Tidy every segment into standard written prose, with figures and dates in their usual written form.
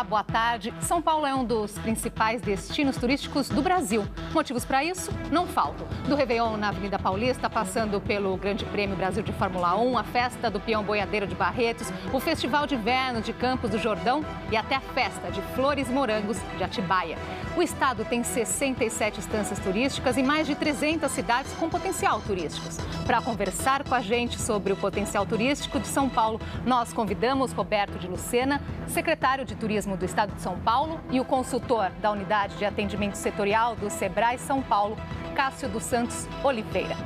Olá, boa tarde. São Paulo é um dos principais destinos turísticos do Brasil. Motivos para isso não faltam. Do Réveillon na Avenida Paulista, passando pelo Grande Prêmio Brasil de Fórmula 1, a festa do Peão Boiadeiro de Barretos, o Festival de Inverno de Campos do Jordão e até a festa de Flores e Morangos de Atibaia. O estado tem 67 estâncias turísticas e mais de 300 cidades com potencial turísticos. Para conversar com a gente sobre o potencial turístico de São Paulo, nós convidamos Roberto de Lucena, secretário de Turismo do Estado de São Paulo, e o consultor da Unidade de Atendimento Setorial do Sebrae São Paulo, Cássio dos Santos Oliveira.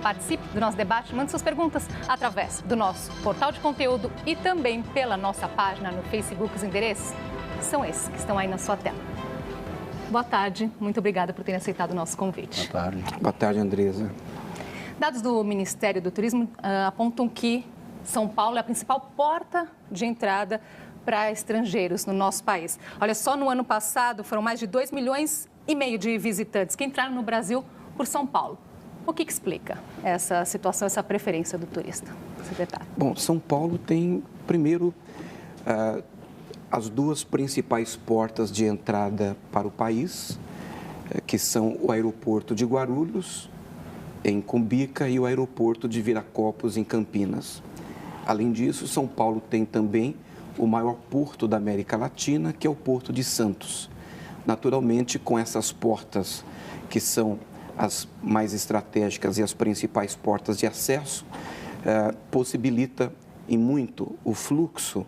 Participe do nosso debate, mande suas perguntas através do nosso portal de conteúdo e também pela nossa página no Facebook. Os endereços são esses que estão aí na sua tela. Boa tarde, muito obrigada por terem aceitado o nosso convite. Boa tarde. Boa tarde, Andresa. Dados do Ministério do Turismo apontam que São Paulo é a principal porta de entrada para estrangeiros no nosso país. Olha, só no ano passado foram mais de 2,5 milhões de visitantes que entraram no Brasil por São Paulo. O que explica essa situação, essa preferência do turista, secretário? Bom, São Paulo tem, primeiro, as duas principais portas de entrada para o país, que são o aeroporto de Guarulhos, em Cumbica, e o aeroporto de Viracopos, em Campinas. Além disso, São Paulo tem também o maior porto da América Latina, que é o Porto de Santos. Naturalmente, com essas portas, que são as mais estratégicas e as principais portas de acesso, possibilita em muito o fluxo,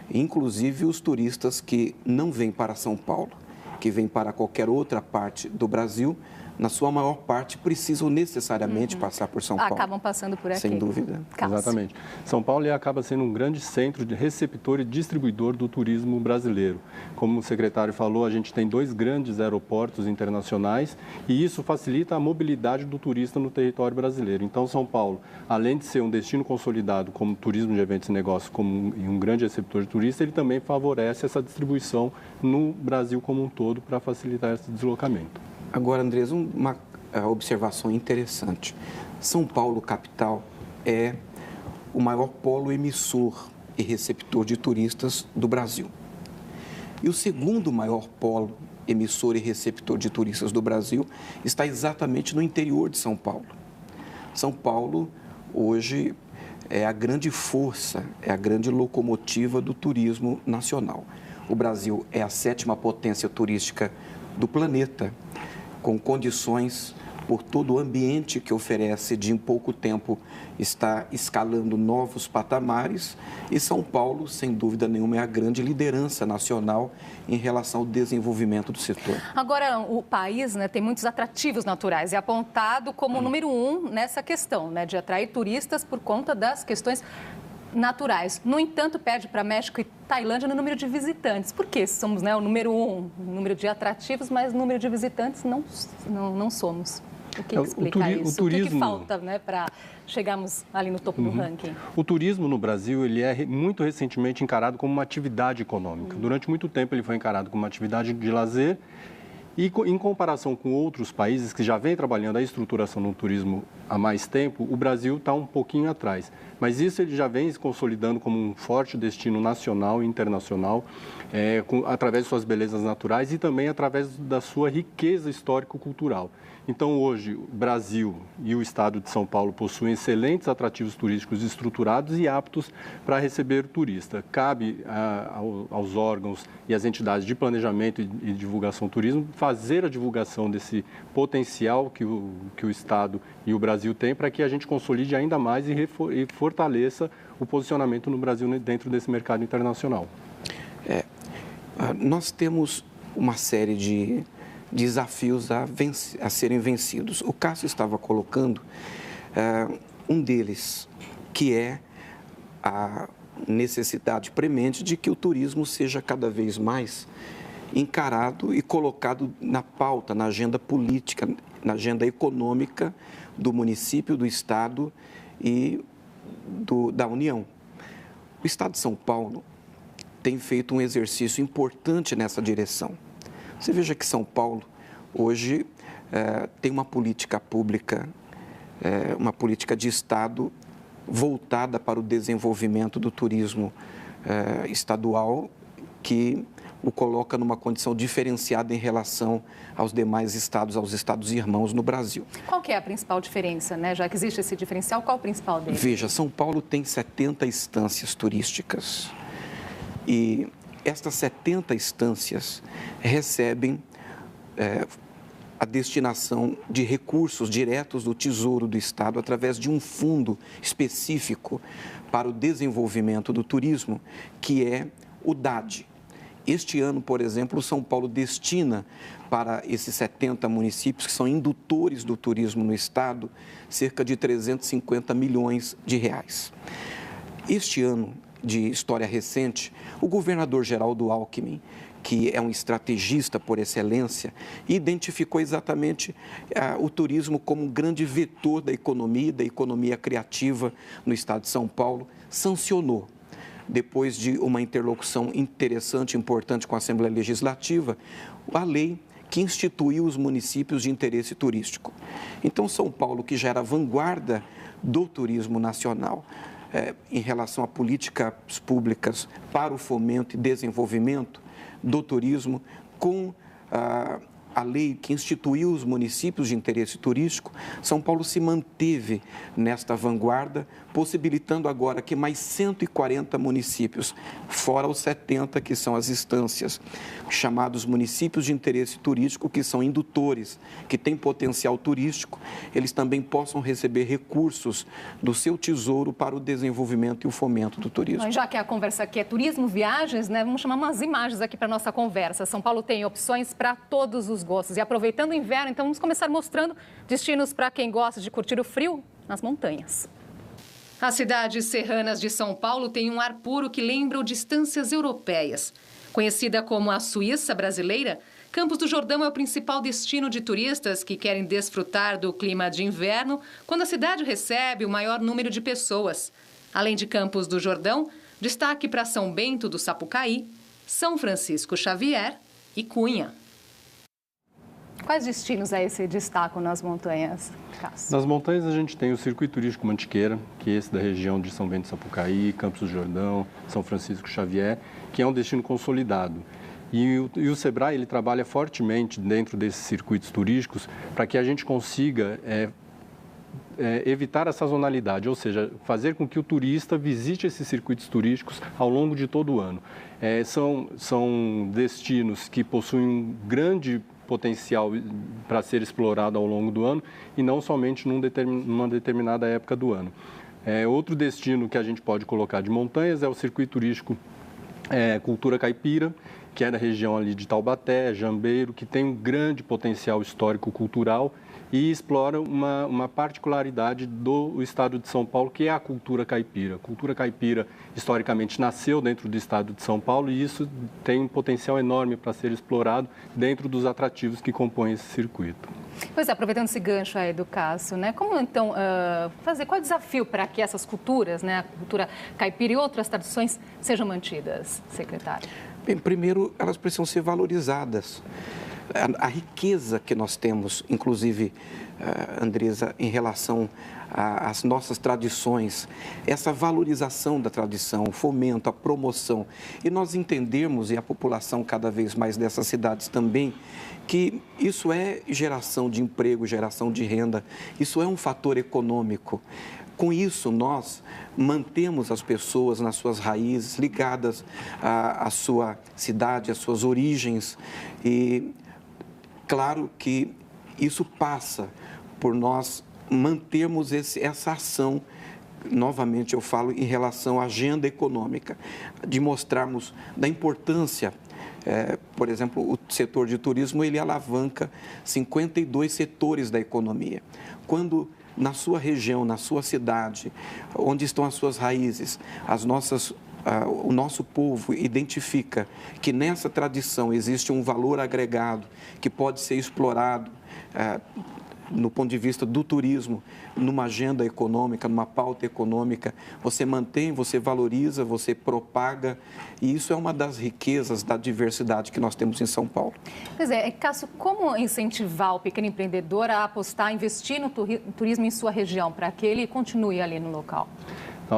inclusive os turistas que não vêm para São Paulo, que vêm para qualquer outra parte do Brasil, na sua maior parte, precisam necessariamente passar por São Paulo. Acabam passando por aqui. Sem dúvida. Cássio. Exatamente. São Paulo acaba sendo um grande centro de receptor e distribuidor do turismo brasileiro. Como o secretário falou, a gente tem 2 grandes aeroportos internacionais e isso facilita a mobilidade do turista no território brasileiro. Então, São Paulo, além de ser um destino consolidado como turismo de eventos e negócios, como um grande receptor de turista, ele também favorece essa distribuição no Brasil como um todo para facilitar esse deslocamento. Agora, Andresa, uma observação interessante. São Paulo, capital, é o maior polo emissor e receptor de turistas do Brasil. E o segundo maior polo emissor e receptor de turistas do Brasil está exatamente no interior de São Paulo. São Paulo, hoje, é a grande força, é a grande locomotiva do turismo nacional. O Brasil é a 7ª potência turística do planeta, com condições por todo o ambiente que oferece de em pouco tempo está escalando novos patamares, e São Paulo, sem dúvida nenhuma, é a grande liderança nacional em relação ao desenvolvimento do setor. Agora, o país, tem muitos atrativos naturais, é apontado como o número 1 nessa questão, de atrair turistas por conta das questões naturais. No entanto, perde para México e Tailândia no número de visitantes. Por que somos o número 1, no número de atrativos, mas no número de visitantes não somos? O que explica isso? O que falta para chegarmos ali no topo do ranking? O turismo no Brasil, ele é muito recentemente encarado como uma atividade econômica. Durante muito tempo ele foi encarado como uma atividade de lazer. E em comparação com outros países que já vêm trabalhando a estruturação do turismo há mais tempo, o Brasil está um pouquinho atrás. Mas isso ele já vem se consolidando como um forte destino nacional e internacional, através de suas belezas naturais e também através da sua riqueza histórico-cultural. Então, hoje, o Brasil e o estado de São Paulo possuem excelentes atrativos turísticos estruturados e aptos para receber o turista. Cabe aos órgãos e às entidades de planejamento e divulgação do turismo fazer a divulgação desse potencial que o estado e o Brasil têm para que a gente consolide ainda mais e fortaleça o posicionamento no Brasil dentro desse mercado internacional. Nós temos uma série de desafios a serem vencidos. O Cássio estava colocando um deles, que é a necessidade premente de que o turismo seja cada vez mais encarado e colocado na pauta, na agenda política, na agenda econômica do município, do Estado e da União. O Estado de São Paulo tem feito um exercício importante nessa direção. Você veja que São Paulo, hoje, tem uma política pública, uma política de Estado voltada para o desenvolvimento do turismo estadual, que o coloca numa condição diferenciada em relação aos demais estados, aos estados irmãos no Brasil. Qual que é a principal diferença, né? Já que existe esse diferencial, qual é o principal dele? Veja, São Paulo tem 70 estâncias turísticas e estas 70 estâncias recebem a destinação de recursos diretos do Tesouro do Estado através de um fundo específico para o desenvolvimento do turismo, que é o DAD. Este ano, por exemplo, São Paulo destina para esses 70 municípios, que são indutores do turismo no Estado, cerca de 350 milhões de reais. Este ano de história recente, o governador Geraldo Alckmin, que é um estrategista por excelência, identificou exatamente o turismo como um grande vetor da economia criativa no estado de São Paulo, sancionou. Depois de uma interlocução interessante e importante com a Assembleia Legislativa, a lei que instituiu os municípios de interesse turístico. Então, São Paulo, que já era vanguarda do turismo nacional, em relação a políticas públicas para o fomento e desenvolvimento do turismo, com a lei que instituiu os municípios de interesse turístico, São Paulo se manteve nesta vanguarda, possibilitando agora que mais 140 municípios, fora os 70 que são as instâncias, chamados municípios de interesse turístico, que são indutores, que têm potencial turístico, eles também possam receber recursos do seu tesouro para o desenvolvimento e o fomento do turismo. Já que a conversa aqui é turismo, viagens, né? Vamos chamar umas imagens aqui para a nossa conversa. São Paulo tem opções para todos os gostos. E aproveitando o inverno, então vamos começar mostrando destinos para quem gosta de curtir o frio nas montanhas. As cidades serranas de São Paulo têm um ar puro que lembra distâncias europeias. Conhecida como a Suíça brasileira, Campos do Jordão é o principal destino de turistas que querem desfrutar do clima de inverno, quando a cidade recebe o maior número de pessoas. Além de Campos do Jordão, destaque para São Bento do Sapucaí, São Francisco Xavier e Cunha. Quais destinos aí se destacam nas montanhas, Cássio? Nas montanhas a gente tem o Circuito Turístico Mantiqueira, que é esse da região de São Bento do Sapucaí, Campos do Jordão, São Francisco Xavier, que é um destino consolidado. E o Sebrae ele trabalha fortemente dentro desses circuitos turísticos para que a gente consiga evitar a sazonalidade, ou seja, fazer com que o turista visite esses circuitos turísticos ao longo de todo o ano. São destinos que possuem um grande potencial para ser explorado ao longo do ano e não somente numa determinada época do ano. Outro destino que a gente pode colocar de montanhas é o circuito turístico Cultura Caipira, que é da região ali de Taubaté, Jambeiro, que tem um grande potencial histórico-cultural e explora uma particularidade do estado de São Paulo, que é a cultura caipira. A cultura caipira, historicamente, nasceu dentro do estado de São Paulo e isso tem um potencial enorme para ser explorado dentro dos atrativos que compõem esse circuito. Pois é, aproveitando esse gancho aí do Cássio, né? Como então qual é o desafio para que essas culturas, né, a cultura caipira e outras tradições sejam mantidas, secretário? Bem, primeiro, elas precisam ser valorizadas. A riqueza que nós temos, inclusive, Andresa, em relação às nossas tradições, essa valorização da tradição, o fomento, a promoção, e nós entendermos, e a população cada vez mais dessas cidades também, que isso é geração de emprego, geração de renda, isso é um fator econômico. Com isso, nós mantemos as pessoas nas suas raízes, ligadas à sua cidade, às suas origens. E claro que isso passa por nós mantermos essa ação, novamente eu falo, em relação à agenda econômica, de mostrarmos da importância. Por exemplo, o setor de turismo, ele alavanca 52 setores da economia. Quando na sua região, na sua cidade, onde estão as suas raízes, o nosso povo identifica que nessa tradição existe um valor agregado que pode ser explorado no ponto de vista do turismo, numa agenda econômica, numa pauta econômica, você mantém, você valoriza, você propaga, e isso é uma das riquezas da diversidade que nós temos em São Paulo. Pois é, Cássio, como incentivar o pequeno empreendedor a apostar, investir no turismo em sua região, para que ele continue ali no local?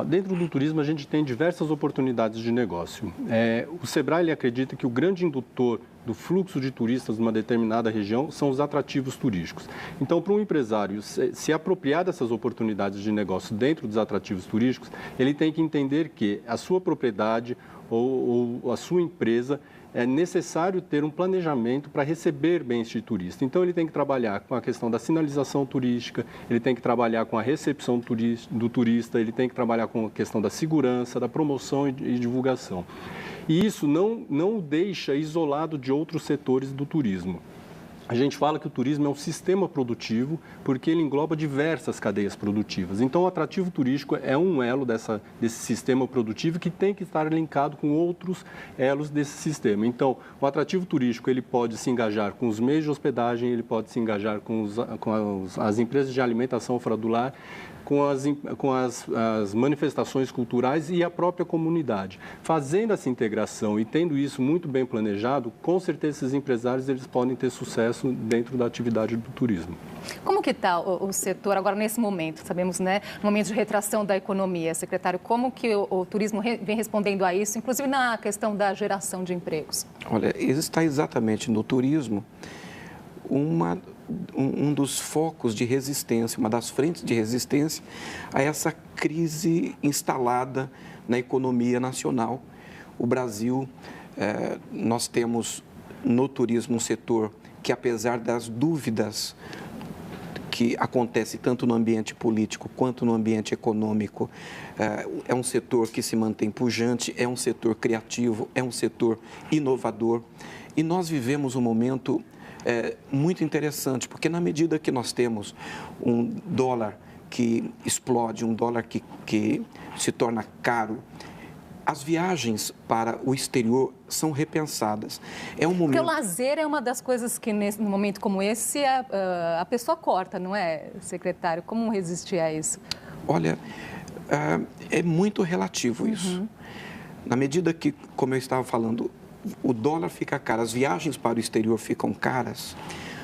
Dentro do turismo, a gente tem diversas oportunidades de negócio. O Sebrae ele acredita que o grande indutor do fluxo de turistas numa determinada região são os atrativos turísticos. Então, para um empresário se apropriar dessas oportunidades de negócio dentro dos atrativos turísticos, ele tem que entender que a sua propriedade ou a sua empresa é necessário ter um planejamento para receber bem este turista. Então, ele tem que trabalhar com a questão da sinalização turística, ele tem que trabalhar com a recepção do turista, ele tem que trabalhar com a questão da segurança, da promoção e divulgação. E isso não o deixa isolado de outros setores do turismo. A gente fala que o turismo é um sistema produtivo porque ele engloba diversas cadeias produtivas. Então, o atrativo turístico é um elo desse sistema produtivo que tem que estar linkado com outros elos desse sistema. Então, o atrativo turístico ele pode se engajar com os meios de hospedagem, ele pode se engajar com as empresas de alimentação fora do lar, com as manifestações culturais e a própria comunidade. Fazendo essa integração e tendo isso muito bem planejado, com certeza esses empresários eles podem ter sucesso dentro da atividade do turismo. Como que está o setor agora nesse momento? Sabemos, né, no momento de retração da economia, secretário, como que o turismo vem respondendo a isso, inclusive na questão da geração de empregos? Olha, está exatamente no turismo um dos focos de resistência, uma das frentes de resistência a essa crise instalada na economia nacional. O Brasil, nós temos no turismo um setor que, apesar das dúvidas que acontecem tanto no ambiente político quanto no ambiente econômico, é um setor que se mantém pujante, é um setor criativo, é um setor inovador. E nós vivemos um momento muito interessante, porque na medida que nós temos um dólar que explode, um dólar que se torna caro, as viagens para o exterior são repensadas. É um momento... Porque o lazer é uma das coisas que, num momento como esse, a pessoa corta, não é, secretário? Como resistir a isso? Olha, é muito relativo isso. Na medida que, como eu estava falando, o dólar fica caro, as viagens para o exterior ficam caras,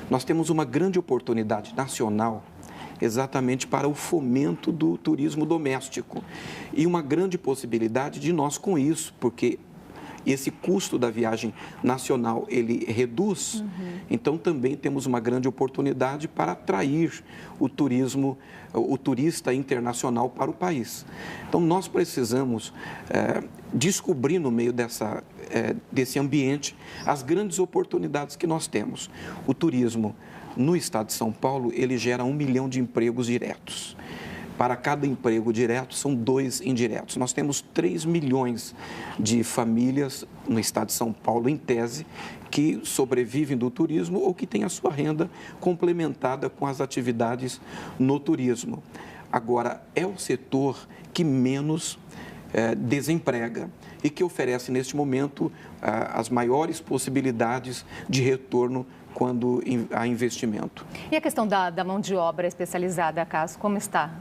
nós temos uma grande oportunidade nacional exatamente para o fomento do turismo doméstico e uma grande possibilidade de nós com isso, porque esse custo da viagem nacional, ele reduz, então também temos uma grande oportunidade para atrair o turismo, o turista internacional para o país. Então, nós precisamos descobrir no meio desse ambiente as grandes oportunidades que nós temos. O turismo no estado de São Paulo, ele gera 1 milhão de empregos diretos. Para cada emprego direto, são 2 indiretos. Nós temos 3 milhões de famílias no estado de São Paulo, em tese, que sobrevivem do turismo ou que têm a sua renda complementada com as atividades no turismo. Agora, é o setor que menos desemprega e que oferece, neste momento, as maiores possibilidades de retorno quando há investimento. E a questão da mão de obra especializada, Cássio, como está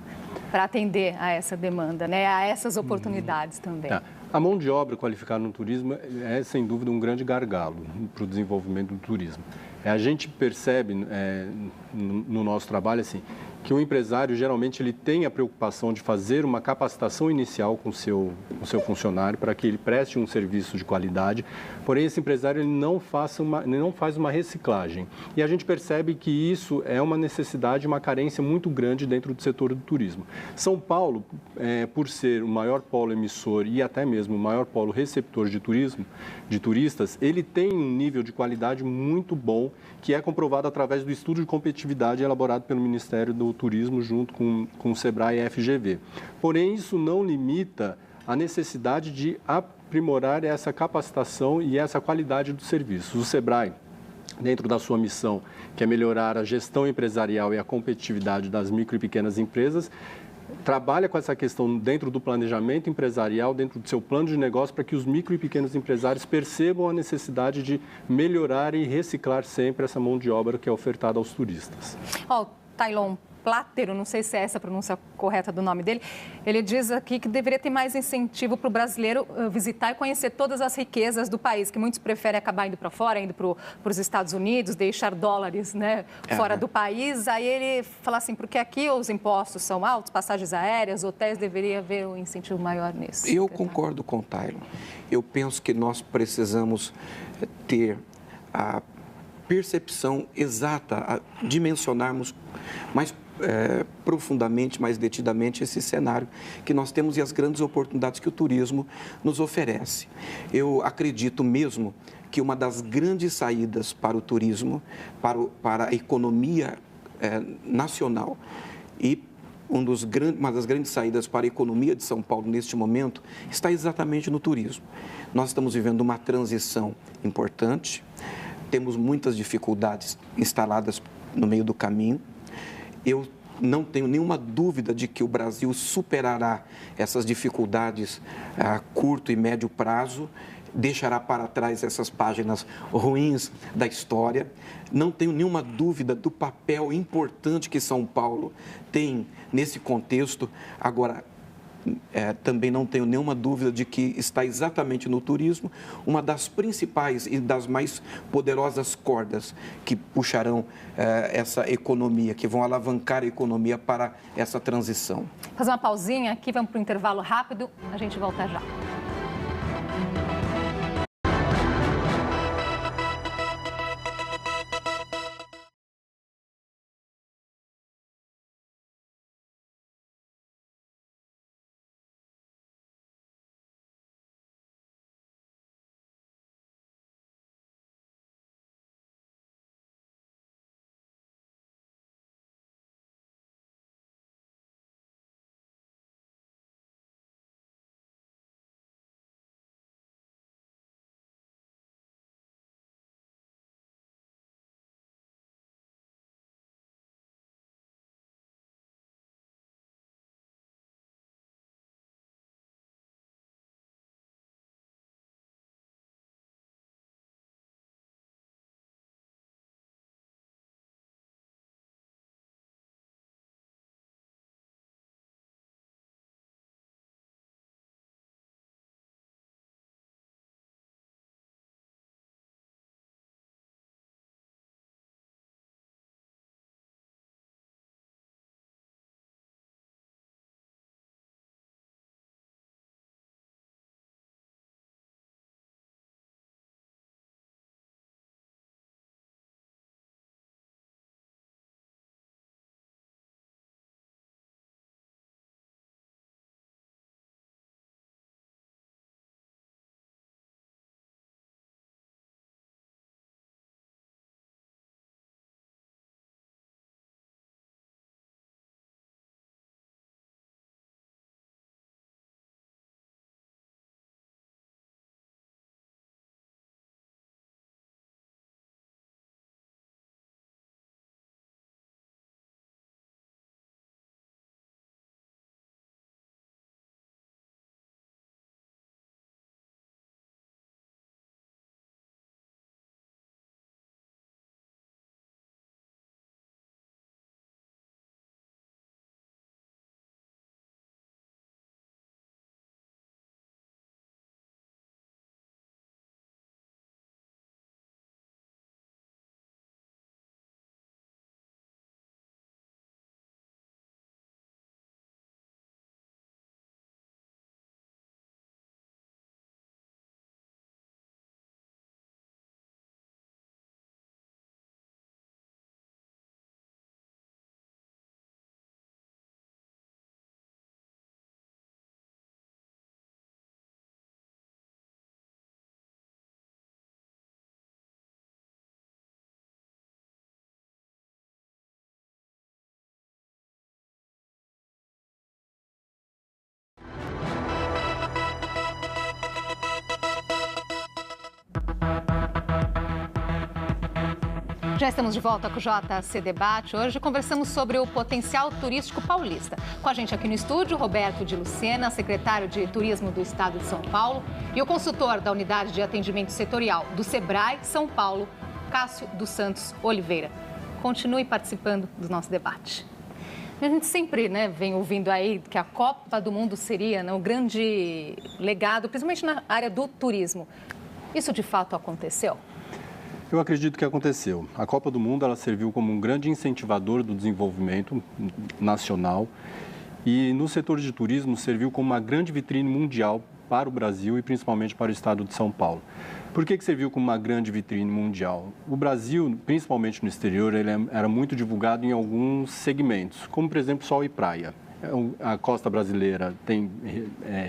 para atender a essa demanda, né? A essas oportunidades também? A mão de obra qualificada no turismo é, sem dúvida, um grande gargalo para o desenvolvimento do turismo. A gente percebe no nosso trabalho assim, que o empresário, geralmente, ele tem a preocupação de fazer uma capacitação inicial com o seu funcionário para que ele preste um serviço de qualidade, porém, esse empresário ele não faz uma reciclagem. E a gente percebe que isso é uma necessidade, uma carência muito grande dentro do setor do turismo. São Paulo, por ser o maior polo emissor e até mesmo o maior polo receptor de turismo, de turistas, ele tem um nível de qualidade muito bom, que é comprovado através do estudo de competitividade elaborado pelo Ministério do Turismo junto com o Sebrae e a FGV. Porém, isso não limita a necessidade de aprimorar essa capacitação e essa qualidade do serviço. O Sebrae, dentro da sua missão, que é melhorar a gestão empresarial e a competitividade das micro e pequenas empresas, trabalha com essa questão dentro do planejamento empresarial, dentro do seu plano de negócio, para que os micro e pequenos empresários percebam a necessidade de melhorar e reciclar sempre essa mão de obra que é ofertada aos turistas. Tailon Platter, não sei se é essa a pronúncia correta do nome dele, ele diz aqui que deveria ter mais incentivo para o brasileiro visitar e conhecer todas as riquezas do país, que muitos preferem acabar indo para fora, indo para os Estados Unidos, deixar dólares, né, fora do país. Aí ele fala assim, porque aqui os impostos são altos, passagens aéreas, hotéis, deveria haver um incentivo maior nisso. Eu concordo com o Tailon. Eu penso que nós precisamos ter a percepção exata, dimensionarmos mais profundamente, mais detidamente esse cenário que nós temos e as grandes oportunidades que o turismo nos oferece. Eu acredito mesmo que uma das grandes saídas para o turismo, para a economia nacional e uma das grandes saídas para a economia de São Paulo neste momento está exatamente no turismo. Nós estamos vivendo uma transição importante, temos muitas dificuldades instaladas no meio do caminho. Eu não tenho nenhuma dúvida de que o Brasil superará essas dificuldades a curto e médio prazo, deixará para trás essas páginas ruins da história. Não tenho nenhuma dúvida do papel importante que São Paulo tem nesse contexto. Agora, também não tenho nenhuma dúvida de que está exatamente no turismo uma das principais e das mais poderosas cordas que puxarão essa economia, que vão alavancar a economia para essa transição. Fazer uma pausinha aqui, vamos para o intervalo rápido, a gente volta já. Já estamos de volta com o JC Debate. Hoje conversamos sobre o potencial turístico paulista. Com a gente aqui no estúdio, Roberto de Lucena, secretário de Turismo do Estado de São Paulo, e o consultor da Unidade de Atendimento Setorial do Sebrae São Paulo, Cássio dos Santos Oliveira. Continue participando do nosso debate. A gente sempre vem ouvindo aí que a Copa do Mundo seria um grande legado, principalmente na área do turismo. Isso de fato aconteceu? Eu acredito que aconteceu. A Copa do Mundo ela serviu como um grande incentivador do desenvolvimento nacional e no setor de turismo serviu como uma grande vitrine mundial para o Brasil e principalmente para o estado de São Paulo. Por que serviu como uma grande vitrine mundial? O Brasil, principalmente no exterior, ele era muito divulgado em alguns segmentos, como, por exemplo, sol e praia. A costa brasileira tem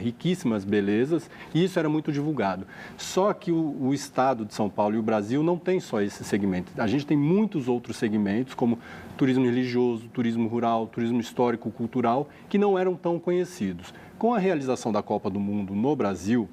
riquíssimas belezas e isso era muito divulgado. Só que o estado de São Paulo e o Brasil não tem só esse segmento. A gente tem muitos outros segmentos, como turismo religioso, turismo rural, turismo histórico, cultural, que não eram tão conhecidos. Com a realização da Copa do Mundo no Brasil,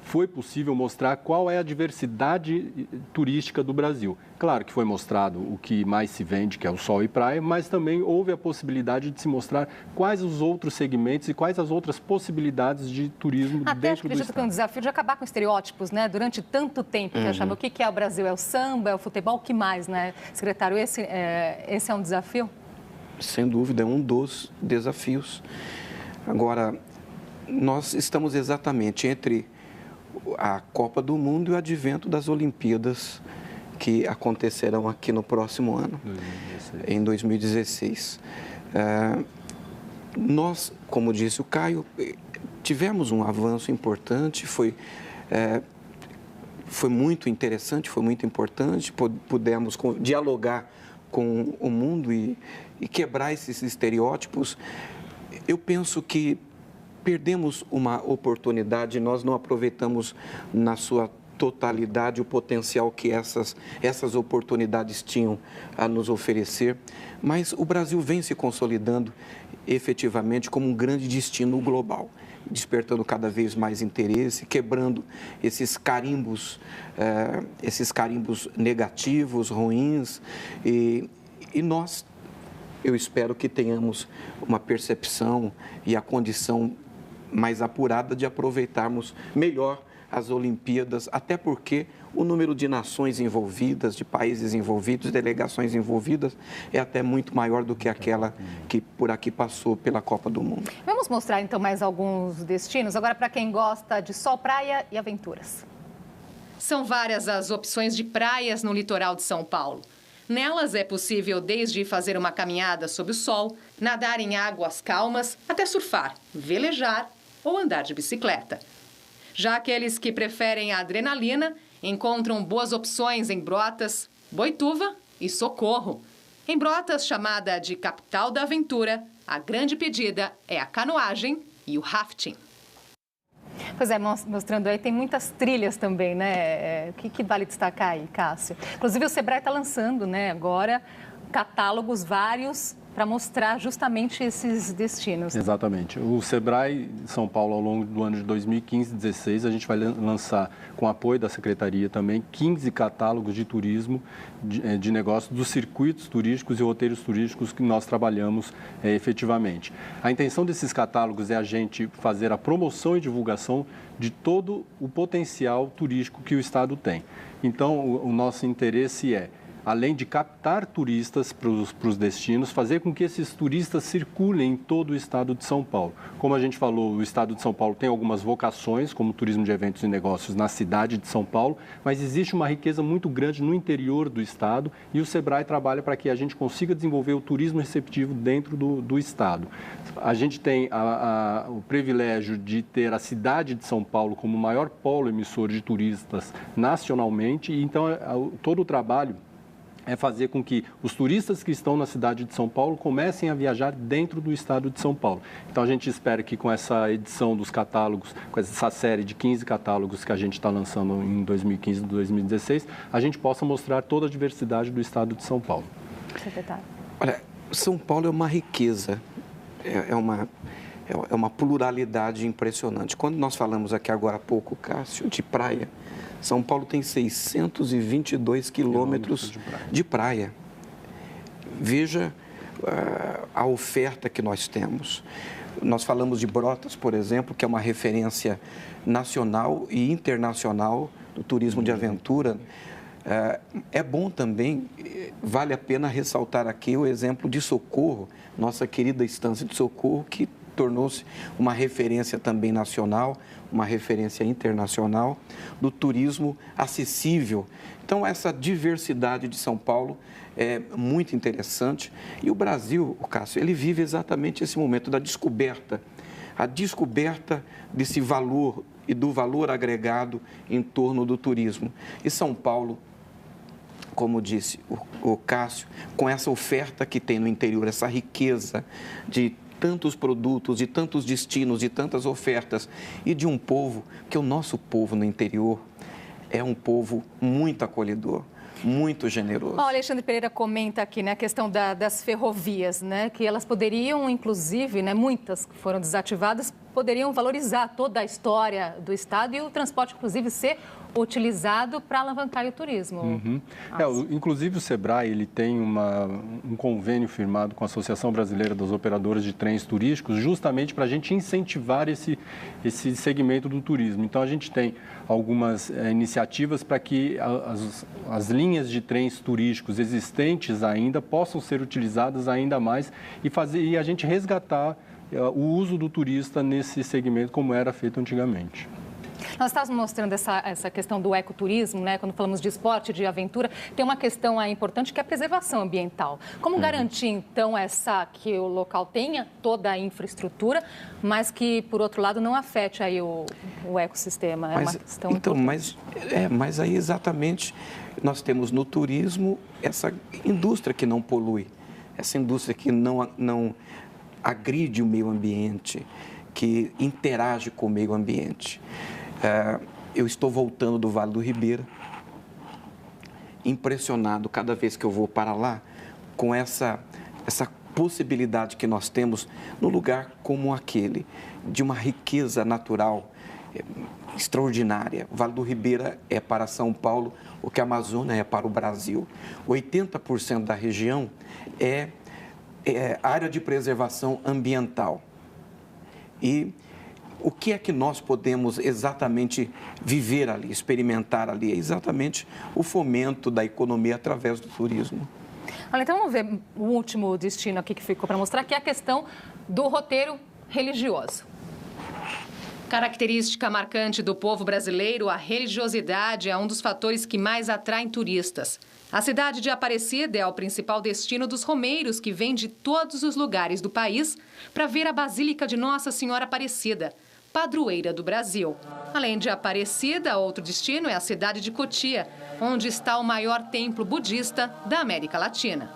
foi possível mostrar qual é a diversidade turística do Brasil. Claro que foi mostrado o que mais se vende, que é o sol e praia, mas também houve a possibilidade de se mostrar quais os outros segmentos e quais as outras possibilidades de turismo dentro do estado. Até acredito que é um desafio de acabar com estereótipos, durante tanto tempo que achava o que é o Brasil, é o samba, é o futebol, o que mais, secretário? Esse é um desafio? Sem dúvida, é um dos desafios. Agora, nós estamos exatamente entre a Copa do Mundo e o advento das Olimpíadas, que acontecerão aqui no próximo ano, em 2016. Nós, como disse o Caio, tivemos um avanço importante, foi muito interessante, foi muito importante, pudemos dialogar com o mundo e quebrar esses estereótipos. Eu penso que perdemos uma oportunidade, nós não aproveitamos na sua totalidade o potencial que essas oportunidades tinham a nos oferecer, mas o Brasil vem se consolidando efetivamente como um grande destino global, despertando cada vez mais interesse, quebrando esses carimbos negativos, ruins, e nós, eu espero que tenhamos uma percepção e a condição mais apurada de aproveitarmos melhor as Olimpíadas, até porque o número de nações envolvidas, de países envolvidos, delegações envolvidas, é até muito maior do que aquela que por aqui passou pela Copa do Mundo. Vamos mostrar então mais alguns destinos, agora para quem gosta de sol, praia e aventuras. São várias as opções de praias no litoral de São Paulo. Nelas é possível desde fazer uma caminhada sob o sol, nadar em águas calmas, até surfar, velejar ou andar de bicicleta. Já aqueles que preferem a adrenalina encontram boas opções em Brotas, Boituva e Socorro. Em Brotas, chamada de capital da aventura, a grande pedida é a canoagem e o rafting. Pois é, mostrando aí, tem muitas trilhas também, O que vale destacar aí, Cássio? Inclusive, o Sebrae está lançando, agora, catálogos vários para mostrar justamente esses destinos. Exatamente. O Sebrae São Paulo, ao longo do ano de 2015 e 2016, a gente vai lançar, com apoio da Secretaria também, 15 catálogos de turismo, de negócios, dos circuitos turísticos e roteiros turísticos que nós trabalhamos efetivamente. A intenção desses catálogos é a gente fazer a promoção e divulgação de todo o potencial turístico que o Estado tem. Então, o nosso interesse é, além de captar turistas para os destinos, fazer com que esses turistas circulem em todo o estado de São Paulo. Como a gente falou, o estado de São Paulo tem algumas vocações, como turismo de eventos e negócios na cidade de São Paulo, mas existe uma riqueza muito grande no interior do estado e o Sebrae trabalha para que a gente consiga desenvolver o turismo receptivo dentro do estado. A gente tem o privilégio de ter a cidade de São Paulo como o maior polo emissor de turistas nacionalmente, e então todo o trabalho é fazer com que os turistas que estão na cidade de São Paulo comecem a viajar dentro do estado de São Paulo. Então, a gente espera que com essa edição dos catálogos, com essa série de 15 catálogos que a gente está lançando em 2015 e 2016, a gente possa mostrar toda a diversidade do estado de São Paulo. Secretário. Olha, São Paulo é uma riqueza, é uma pluralidade impressionante. Quando nós falamos aqui agora há pouco, Cássio, de praia, São Paulo tem 622 quilômetros de praia. Veja a oferta que nós temos. Nós falamos de Brotas, por exemplo, que é uma referência nacional e internacional do turismo de aventura. É bom também, vale a pena ressaltar aqui o exemplo de Socorro, nossa querida Estância de Socorro, que tornou-se uma referência também nacional, uma referência internacional do turismo acessível. Então, essa diversidade de São Paulo é muito interessante. E o Brasil, Cássio, ele vive exatamente esse momento da descoberta, a descoberta desse valor e do valor agregado em torno do turismo. E São Paulo, como disse o Cássio, com essa oferta que tem no interior, essa riqueza de tantos produtos, de tantos destinos, de tantas ofertas e de um povo, que o nosso povo no interior é um povo muito acolhedor, muito generoso. O Alexandre Pereira comenta aqui, né, a questão das ferrovias, né, que elas poderiam, inclusive, né, muitas que foram desativadas, poderiam valorizar toda a história do Estado e o transporte, inclusive, ser utilizado para alavancar o turismo. Inclusive o Sebrae ele tem um convênio firmado com a Associação Brasileira das Operadoras de Trens Turísticos, justamente para a gente incentivar esse segmento do turismo. Então, a gente tem algumas iniciativas para que as linhas de trens turísticos existentes ainda possam ser utilizadas ainda mais e a gente resgatar o uso do turista nesse segmento como era feito antigamente. Nós estávamos mostrando essa questão do ecoturismo, né? Quando falamos de esporte, de aventura, tem uma questão aí importante que é a preservação ambiental. Como garantir, então, que o local tenha toda a infraestrutura, mas que, por outro lado, não afete aí o ecossistema? É uma questão importante. Mas aí exatamente nós temos no turismo essa indústria que não polui, essa indústria que não agride o meio ambiente, que interage com o meio ambiente. Eu estou voltando do Vale do Ribeira, impressionado cada vez que eu vou para lá com essa possibilidade que nós temos no lugar como aquele, de uma riqueza natural extraordinária. O Vale do Ribeira é para São Paulo o que a Amazônia é para o Brasil. 80% da região é área de preservação ambiental. E o que é que nós podemos exatamente viver ali, experimentar ali? É exatamente o fomento da economia através do turismo. Olha, então vamos ver o último destino aqui que ficou para mostrar, que é a questão do roteiro religioso. Característica marcante do povo brasileiro, a religiosidade é um dos fatores que mais atraem turistas. A cidade de Aparecida é o principal destino dos romeiros que vêm de todos os lugares do país para ver a Basílica de Nossa Senhora Aparecida, padroeira do Brasil. Além de Aparecida, outro destino é a cidade de Cotia, onde está o maior templo budista da América Latina.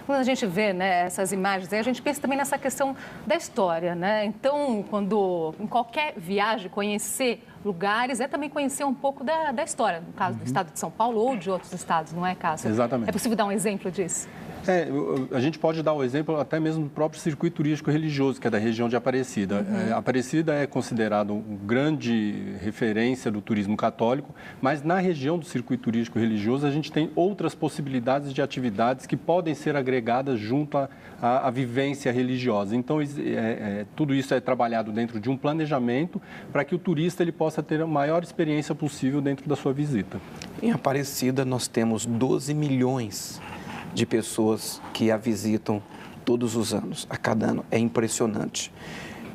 Quando a gente vê, né, essas imagens, a gente pensa também nessa questão da história, né? Então, quando em qualquer viagem conhecer lugares, é também conhecer um pouco da história, no caso do estado de São Paulo ou de outros estados, não é, Cássio? Exatamente. É possível dar um exemplo disso? A gente pode dar o exemplo até mesmo do próprio circuito turístico religioso, que é da região de Aparecida. Aparecida é considerado uma grande referência do turismo católico, mas na região do circuito turístico religioso a gente tem outras possibilidades de atividades que podem ser agregadas junto à vivência religiosa. Então, tudo isso é trabalhado dentro de um planejamento para que o turista ele possa ter a maior experiência possível dentro da sua visita. Em Aparecida nós temos 12 milhões de pessoas que a visitam todos os anos, a cada ano. É impressionante.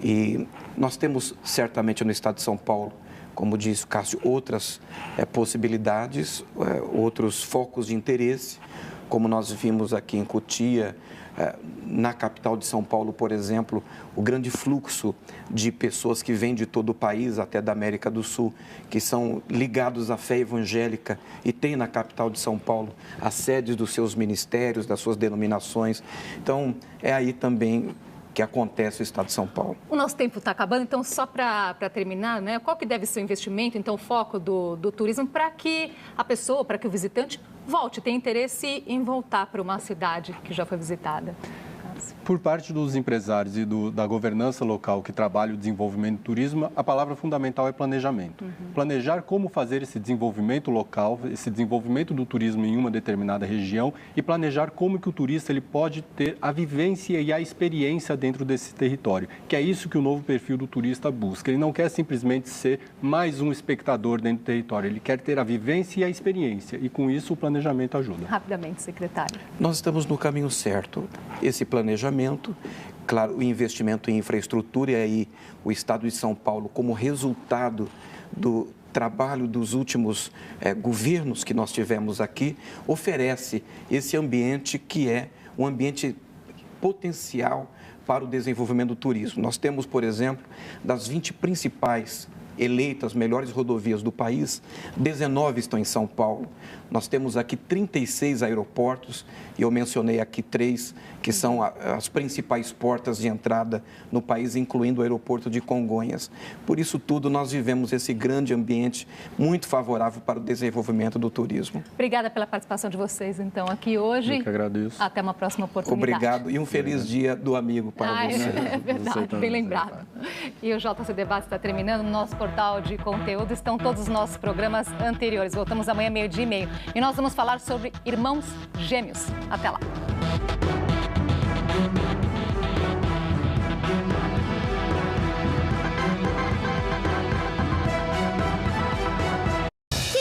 E nós temos certamente no estado de São Paulo, como disse o Cássio, outras possibilidades, outros focos de interesse, como nós vimos aqui em Cotia, na capital de São Paulo, por exemplo, o grande fluxo de pessoas que vêm de todo o país, até da América do Sul, que são ligados à fé evangélica e tem na capital de São Paulo as sedes dos seus ministérios, das suas denominações. Então, é aí também que acontece o estado de São Paulo. O nosso tempo está acabando, então só para terminar, né, qual que deve ser o investimento, então o foco do turismo para que a pessoa, para que o visitante volte, tenha interesse em voltar para uma cidade que já foi visitada? Por parte dos empresários e da governança local que trabalha o desenvolvimento do turismo, a palavra fundamental é planejamento. Planejar como fazer esse desenvolvimento local, esse desenvolvimento do turismo em uma determinada região e planejar como que o turista ele pode ter a vivência e a experiência dentro desse território, que é isso que o novo perfil do turista busca. Ele não quer simplesmente ser mais um espectador dentro do território, ele quer ter a vivência e a experiência e com isso o planejamento ajuda. Rapidamente, secretário. Nós estamos no caminho certo. Esse planejamento, claro, o investimento em infraestrutura e aí o Estado de São Paulo, como resultado do trabalho dos últimos governos que nós tivemos aqui, oferece esse ambiente que é um ambiente potencial para o desenvolvimento do turismo. Nós temos, por exemplo, das 20 principais eleitas melhores rodovias do país, 19 estão em São Paulo. Nós temos aqui 36 aeroportos e eu mencionei aqui 3 que são as principais portas de entrada no país, incluindo o aeroporto de Congonhas. Por isso tudo, nós vivemos esse grande ambiente muito favorável para o desenvolvimento do turismo. Obrigada pela participação de vocês, então, aqui hoje. Eu que agradeço. Até uma próxima oportunidade. Obrigado e um feliz dia do amigo para você. É verdade, bem lembrado. E o JC Debate está terminando. No nosso portal de conteúdo estão todos os nossos programas anteriores. Voltamos amanhã, 12h30. E nós vamos falar sobre irmãos gêmeos. Até lá.